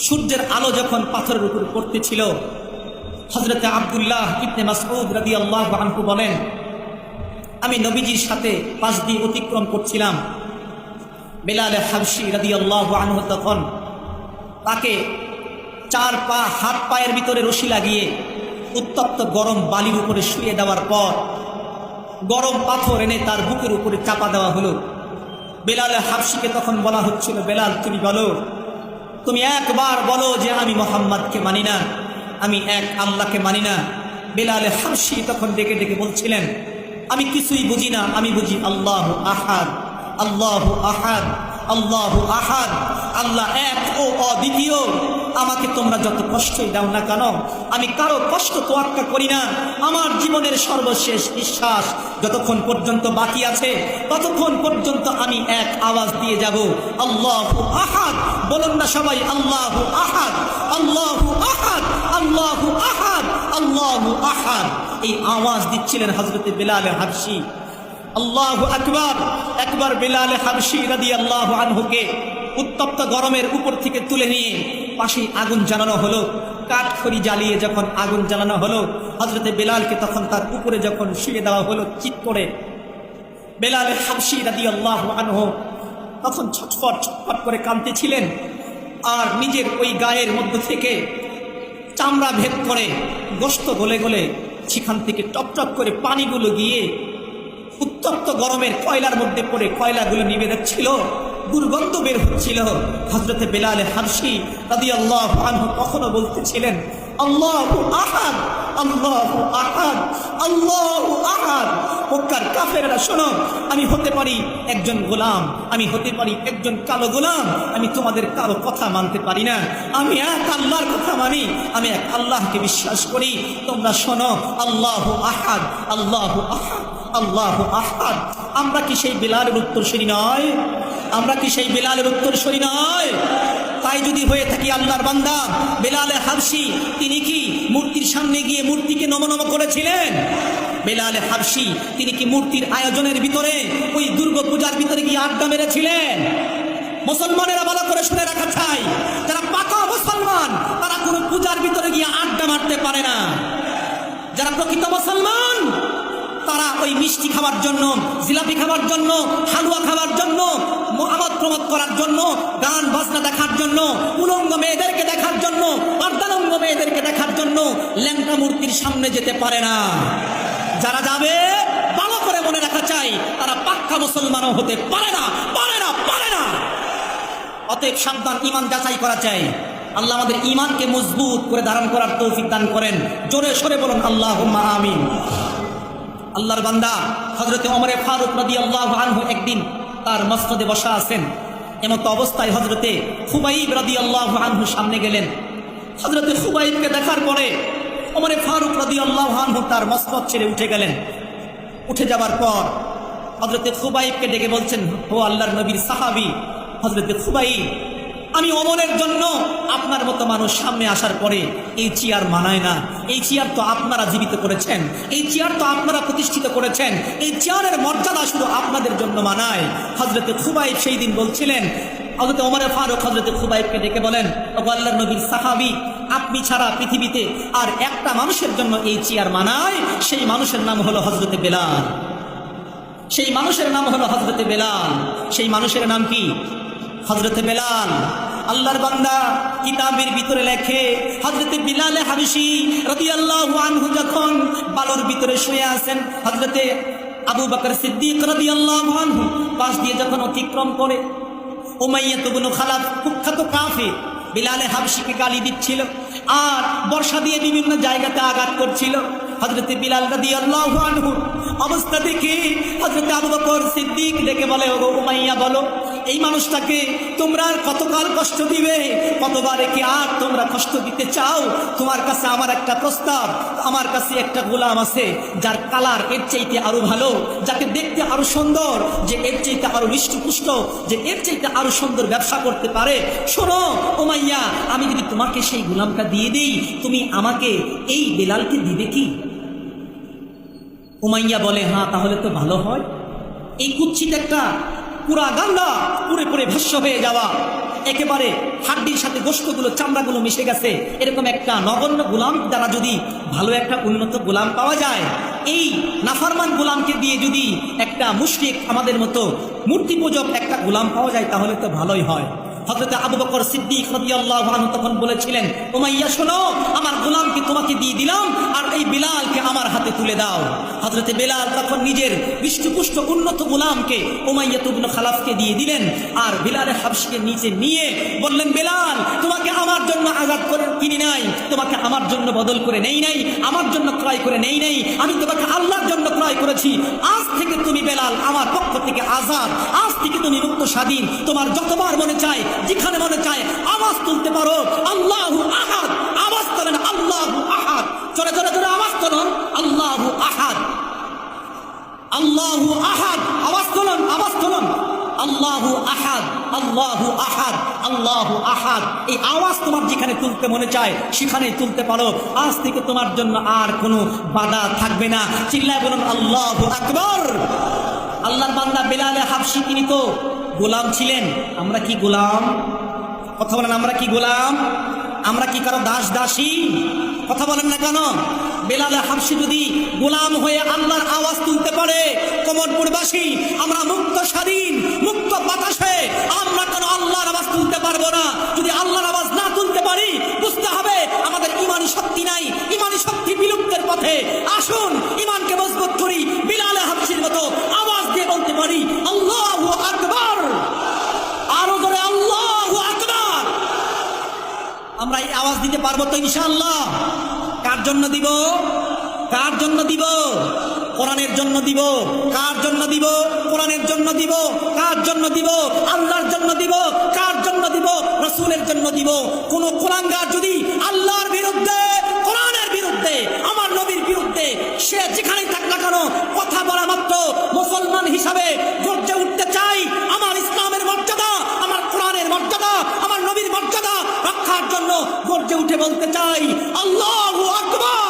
সূর্যের আলো যখন পাথরের উপর পড়তেছিল, হযরত আব্দুল্লাহ ইবনে মাসউদ রাদিয়াল্লাহু আনহু বলেন, আমি নবীজির সাথে পাশ দিয়ে অতিক্রম করছিলাম। বেলাল হাবশী রাদিয়াল্লাহু আনহু তখন তাকে চার পা হাত পায়ের ভিতরে রশি লাগিয়ে উত্তপ্ত গরম বালির উপরে শুয়ে দেওয়ার পর গরম পাথর এনে তার বুকের উপরে চাপা দেওয়া হলো। বেলাল হাবশীকে তখন বলা হচ্ছিল, বেলাল তুমি বলো, তুমি একবার বলো যে আমি মুহাম্মদকে মানি না, আমি এক আল্লাহকে মানি না। বেলাল হাবশী তখন ডেকে ডেকে বলছিলেন, আমি কিছুই বুঝি না, আমি বুঝি আল্লাহু আহাদ, আল্লাহু আহাদ, আল্লাহু আহাদ, আল্লাহ এক ও অদ্বিতীয়। আমাকে তোমরা যত কষ্টই দাও না কেন, আমি কারো কষ্ট তোয়াক্কা করি না। আমার জীবনের সর্বশেষ নিঃশ্বাস যতক্ষণ পর্যন্ত বাকি আছে ততক্ষণ পর্যন্ত আমি এক আওয়াজ দিয়ে যাব, আল্লাহু আহাদ। বলুন না সবাই, আল্লাহু আহাদ, আল্লাহু আহাদ, আল্লাহু আহাদ, আল্লাহু আহাদ। এই আওয়াজ দিচ্ছিলেন হযরত বেলাল হাবশী। আল্লাহু আকবার। একবার বেলাল হাবশী রাদিয়াল্লাহু আনহুকে উত্তপ্ত গরমের উপর থেকে তুলে নিয়ে পাশে আগুন জ্বালানো হলো। কাঠখড়ি জ্বালিয়ে যখন আগুন জ্বালানো হলো, হযরত বেলালকে তখন তার উপরে যখন শুয়ে দেওয়া হলো চিৎ করে, বেলাল হাবশী রাদিয়াল্লাহু আনহু তখন ছটফট ছটফট করে কাঁদতেছিলেন। আর নিজের ওই গায়ের মধ্য থেকে চামড়া ভেদ করে গোশত গলে গলে সেখান থেকে টপটপ করে পানিগুলো গিয়ে উত্তপ্ত গরমের কয়লার মধ্যে পড়ে কয়লাগুলো নিভে যাচ্ছিল, দুর্গন্ধ বের হচ্ছিল। হযরত বেলাল হাবশী রাদিয়াল্লাহু আনহু কখনো বলতেছিলেন, আল্লাহু আহাদ, আল্লাহু আহাদ, আল্লাহু আহাদ। মক্কার কাফেররা শোনো, আমি হতে পারি একজন গোলাম, আমি হতে পারি একজন কালো গোলাম, আমি তোমাদের কারো কথা মানতে পারি না, আমি এক আল্লাহর কথা মানি, আমি এক আল্লাহকে বিশ্বাস করি। তোমরা শোনো, আল্লাহু আহাদ, আল্লাহু আহাদ, আল্লাহু আহাদ। আমরা কি সেই বেলালের উত্তরসূরি নয়? আমরা কি সেই বেলালের উত্তরসূরি নয়? তাই যদি হয়ে থাকি আল্লাহর বান্দা, বেলাল হাবশী তিনি কি মূর্তির সামনে গিয়ে মূর্তিকে নমনম করেছিলেন? বেলাল হাবশী তিনি কি মূর্তির আয়োজনের ভিতরে ওই দুর্গা পূজার ভিতরে গিয়ে আড্ডা মেরেছিলেন? মুসলমানেরা ভালো করে শুনে রাখা চাই, যারা পাকা মুসলমান তারা কোনো পূজার ভিতরে গিয়ে আড্ডা মারতে পারে না। যারা প্রকৃত মুসলমান তারা ওই মিষ্টি খাওয়ার জন্য, জিলাপি খাওয়ার জন্য, হালুয়া খাওয়ার জন্য, আমোদ প্রমোদ করার জন্য, গান বাজনা দেখার জন্য, উলঙ্গ মেয়েদেরকে দেখার জন্য, অর্ধাঙ্গ মেয়েদেরকে দেখার জন্য ল্যাংটা মূর্তির সামনে যেতে পারে না। যারা যাবে ভালো করে মনে রাখা চাই, তারা পাক্কা মুসলমানও হতে পারে না, পারে না, পারে না। অতএব সাবধান, ঈমান যাচাই করা চাই। আল্লাহ আমাদের ঈমানকে মজবুত করে ধারণ করার তৌফিক দান করেন। জোরে সরে বলুন আল্লাহুম্মা আমিন। আল্লাহর বান্দা হযরত ওমরে ফারুক রাদিয়াল্লাহু আনহু একদিন তার মসনদে বসা আছেন। এমত অবস্থায় হযরতে খুবাইব রাদিয়াল্লাহু আনহু সামনে গেলেন। হযরতে খুবাইবকে দেখার পরে ওমরে ফারুক রাদিয়াল্লাহু আনহু তার মসনদ ছেড়ে উঠে গেলেন। উঠে যাবার পর হযরতে খুবাইবকে ডেকে বলছেন, ও আল্লাহর নবীর সাহাবী হযরতে খুবাইব, আমি ওমরের জন্য আপনার মতো মানুষ সামনে আসার পরে এই চেয়ার মানায় না। এই চেয়ার তো আপনারা জীবিত করেছেন, এই চেয়ার তো আপনারা প্রতিষ্ঠিত করেছেন, এই চেয়ারের মর্যাদা শুধু আপনাদের জন্য মানায়। হযরতে খুবাইব সেই দিন বলছিলেন, হযরতে ওমরে ফারুক হযরতে খুবাইবকে ডেকে বলেন, ও আল্লাহর নবীর সাহাবী, আপনি ছাড়া পৃথিবীতে আর একটা মানুষের জন্য এই চেয়ার মানায়, সেই মানুষের নাম হলো হযরতে বেলাল। সেই মানুষের নাম হলো হযরতে বেলাল। সেই মানুষের নাম কি? হযরতে বেলাল। আল্লাহর বান্দা কিতাবের ভিতরে লেখে, হযরতে বিলাল হাবশী রাদিয়াল্লাহু আনহু যখন বালুর ভিতরে শুয়ে আছেন, হযরতে আবু বকর সিদ্দিক রাদিয়াল্লাহু আনহু পাশ দিয়ে যখন অতিক্রম করে, উমাইয়া ইবনে খালাফ কুখ্যাত কাফির বিলাল হাবশীকে গালি দিচ্ছিল আর বর্ষা দিয়ে বিভিন্ন জায়গাতে আঘাত করছিল। হযরতে বিলাল রাদিয়াল্লাহু আনহু অবস্থা দেখে হযরতে আবু বকর সিদ্দিক ডেকে বলে, ও উমাইয়া বলো, এই মানুষটাকে তোমরা আর কতকাল কষ্ট দিবে? কতবারে কি আর তোমরা কষ্ট দিতে চাও? তোমার কাছে আমার একটা প্রস্তাব, আমার কাছে একটা গোলাম আছে যার কালার এর চাইতে আরো ভালো, যাকে দেখতে আরো সুন্দর, যে এর চাইতে আরো হৃষ্টপুষ্ট, যে এর চাইতে আরো সুন্দর ব্যবসা করতে পারে। শোনো উমাইয়া, আমি যদি তোমাকে সেই গোলামটা দিয়ে দেই, তুমি আমাকে এই বেলালকে দিবে কি? উমাইয়া বলে, হ্যাঁ তাহলে তো ভালো হয়। এই কুৎসিত একটা পুরা গান্ডা পুরে পুরে ভস্য হয়ে যাওয়া একেবারে হাড্ডির সাথে গোশতগুলো চামড়াগুলো মিশে গেছে, এরকম একটা নগণ্য গোলাম দ্বারা যদি ভালো একটা উন্নত গোলাম পাওয়া যায়, এই নাফরমান গোলামকে দিয়ে যদি একটা মুশরিক আমাদের মতো মূর্তি পূজক একটা গোলাম পাওয়া যায় তাহলে তো ভালোই হয়। হযরত আবু বকর সিদ্দিক রাদিয়াল্লাহু আনহু তখন বলেছিলেন, উমাইয়া শোনো, আমার গোলামকে তোমাকে দিয়ে দিলাম, আর এই বিলালকে আমার হাতে তুলে দাও। হযরত বিলাল তখন নিজের হৃষ্টপুষ্ট উন্নত গোলামকে উমাইয়া ইবনে খালাফকে দিয়ে দিলেন, আর বিলাল হাবশিকে নিচে নিয়ে বললেন, বিলাল, তোমাকে আমার জন্য আজাদ করে কিনি নাই, তোমাকে আমার জন্য বদল করে নেই নাই, আমার জন্য ক্রয় করে নেই নাই, আমি তোমাকে আল্লাহর জন্য ক্রয় করেছি। আজ থেকে তুমি বিলাল আমার পক্ষ থেকে আজাদ, আজ থেকে তুমি মুক্ত স্বাধীন, তোমার যতবার মনে চায় যেখানে মনে চায় আওয়াজ তুলতে পারো, আল্লাহু আহাদ, আওয়াজ তোলেন আল্লাহু আহাদ, জোরে জোরে জোরে আওয়াজ তোলেন আল্লাহু আহাদ, আল্লাহু আহাদ, আওয়াজ তোলেন, আওয়াজ তোলেন আল্লাহু আহাদ, আল্লাহু আহাদ, আল্লাহু আহাদ। এই আওয়াজ তোমার যেখানে তুলতে মনে চায় সেখানে তুলতে পারো, আজ থেকে তোমার জন্য আর কোনো বাধা থাকবে না। চিল্লায় বলুন আল্লাহু আকবার। আল্লাহর বান্দা বিলাল হাবশী তিনি তো গোলাম ছিলেন, আমরা কি গোলাম? কথা বলেন, আমরা কি গোলাম? আমরা কি কারো দাস দাসী? কথা বলেন না কেন? বিলাল হাবশী যদি গোলাম হয়ে আল্লাহর আওয়াজ তুলতে পারে, কোমরপুরবাসী আমরা মুক্ত স্বাধীন মুক্ত বাতাসে আমরা কেন আল্লাহর আওয়াজ তুলতে পারবো না? যদি আল্লাহর আওয়াজ না তুলতে পারি বুঝতে হবে আমাদের ইমানি শক্তি নাই, ইমানি শক্তি বিলুপ্তের পথে। আসুন ইমানকে মজবুত করি, বিলাল হাবশীর মতো আওয়াজ দিয়ে বলতে পারি আল্লাহু আকবার, আরো জোরে আল্লাহু আকবার। আমরা এই আওয়াজ দিতে পারবো তো ইনশাআল্লাহ? কার জন্য দিব? কার জন্য দিব? কোরআনের জন্য দিব। কার জন্য দিব? কোরআনের জন্য দিব। কার জন্য দিব? আল্লাহর জন্য দিব। কার জন্য দিব? রাসূলের জন্য দিব। কোন কুলাঙ্গার যদি আল্লাহর বিরুদ্ধে, কোরআনের বিরুদ্ধে, আমার নবীর বিরুদ্ধে, সে যেখানেই থাক না কেন, কথা বলা মাত্র মুসলমান হিসাবে গর্জে উঠতে চাই, আমার ইসলামের মর্যাদা, আমার কোরআনের মর্যাদা, আমার নবীর মর্যাদা রক্ষার জন্য গর্জে উঠে বলতে চাই আল্লাহু আকবার।